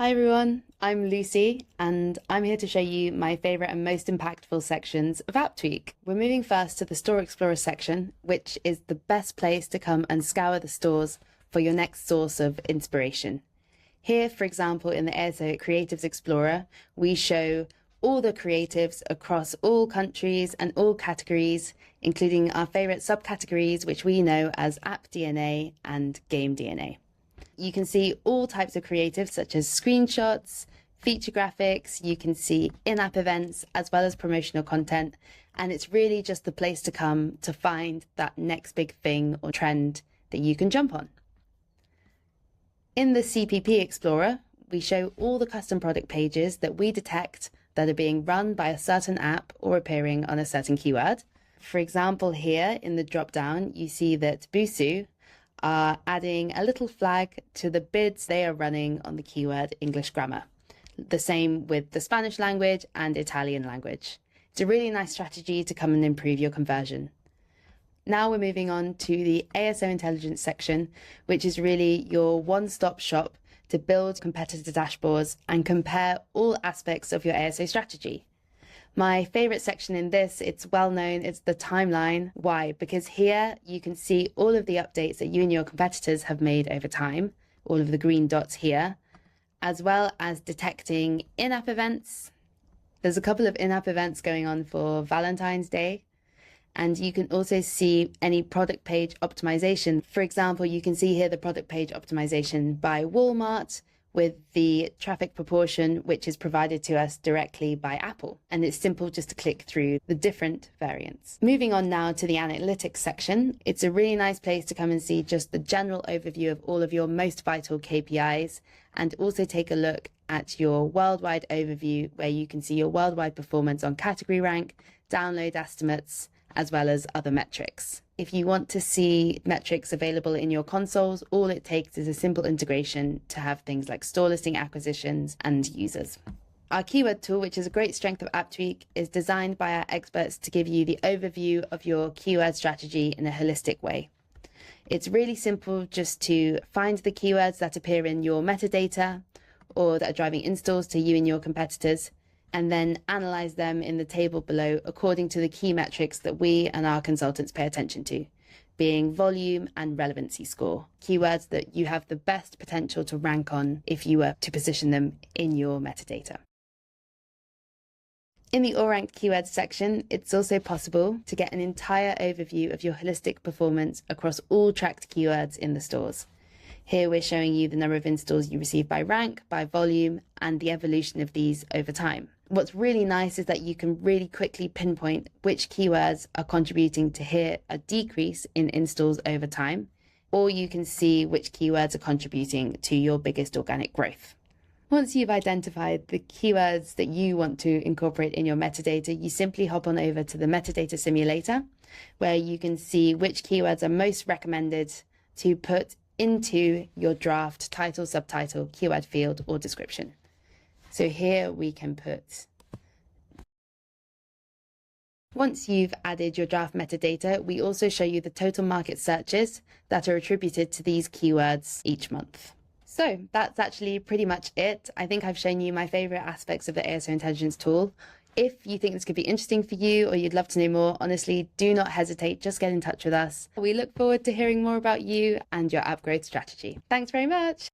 Hi everyone, I'm Lucy and I'm here to show you my favourite and most impactful sections of AppTweak. We're moving first to the Store Explorer section, which is the best place to come and scour the stores for your next source of inspiration. Here, for example, in the ASO Creatives Explorer, we show all the creatives across all countries and all categories, including our favourite subcategories, which we know as App DNA and Game DNA. You can see all types of creatives such as screenshots, feature graphics, you can see in-app events as well as promotional content, and it's really just the place to come to find that next big thing or trend that you can jump on. In the CPP Explorer, we show all the custom product pages that we detect that are being run by a certain app or appearing on a certain keyword. For example, here in the drop-down, you see that Busu are adding a little flag to the bids they are running on the keyword English grammar. The same with the Spanish language and Italian language. It's a really nice strategy to come and improve your conversion. Now we're moving on to the ASO Intelligence section, which is really your one-stop shop to build competitor dashboards and compare all aspects of your ASO strategy. My favourite section in this, it's well known, it's the timeline. Why? Because here you can see all of the updates that you and your competitors have made over time, all of the green dots here, as well as detecting in-app events. There's a couple of in-app events going on for Valentine's Day. And you can also see any product page optimization. For example, you can see here the product page optimization by Walmart, with the traffic proportion, which is provided to us directly by Apple. And it's simple just to click through the different variants. Moving on now to the analytics section, it's a really nice place to come and see just the general overview of all of your most vital KPIs, and also take a look at your worldwide overview, where you can see your worldwide performance on category rank, download estimates, as well as other metrics. If you want to see metrics available in your consoles, all it takes is a simple integration to have things like store listing acquisitions and users. Our keyword tool, which is a great strength of AppTweak, is designed by our experts to give you the overview of your keyword strategy in a holistic way. It's really simple just to find the keywords that appear in your metadata or that are driving installs to you and your competitors, and then analyze them in the table below according to the key metrics that we and our consultants pay attention to, being volume and relevancy score, keywords that you have the best potential to rank on if you were to position them in your metadata. In the All Ranked Keywords section, it's also possible to get an entire overview of your holistic performance across all tracked keywords in the stores. Here we're showing you the number of installs you receive by rank, by volume, and the evolution of these over time. What's really nice is that you can really quickly pinpoint which keywords are contributing to here a decrease in installs over time, or you can see which keywords are contributing to your biggest organic growth. Once you've identified the keywords that you want to incorporate in your metadata, you simply hop on over to the metadata simulator, where you can see which keywords are most recommended to put into your draft title, subtitle, keyword field, or description. So here we can put, once you've added your draft metadata, we also show you the total market searches that are attributed to these keywords each month. So that's actually pretty much it. I think I've shown you my favorite aspects of the ASO Intelligence tool. If you think this could be interesting for you or you'd love to know more, honestly, do not hesitate, just get in touch with us. We look forward to hearing more about you and your app growth strategy. Thanks very much.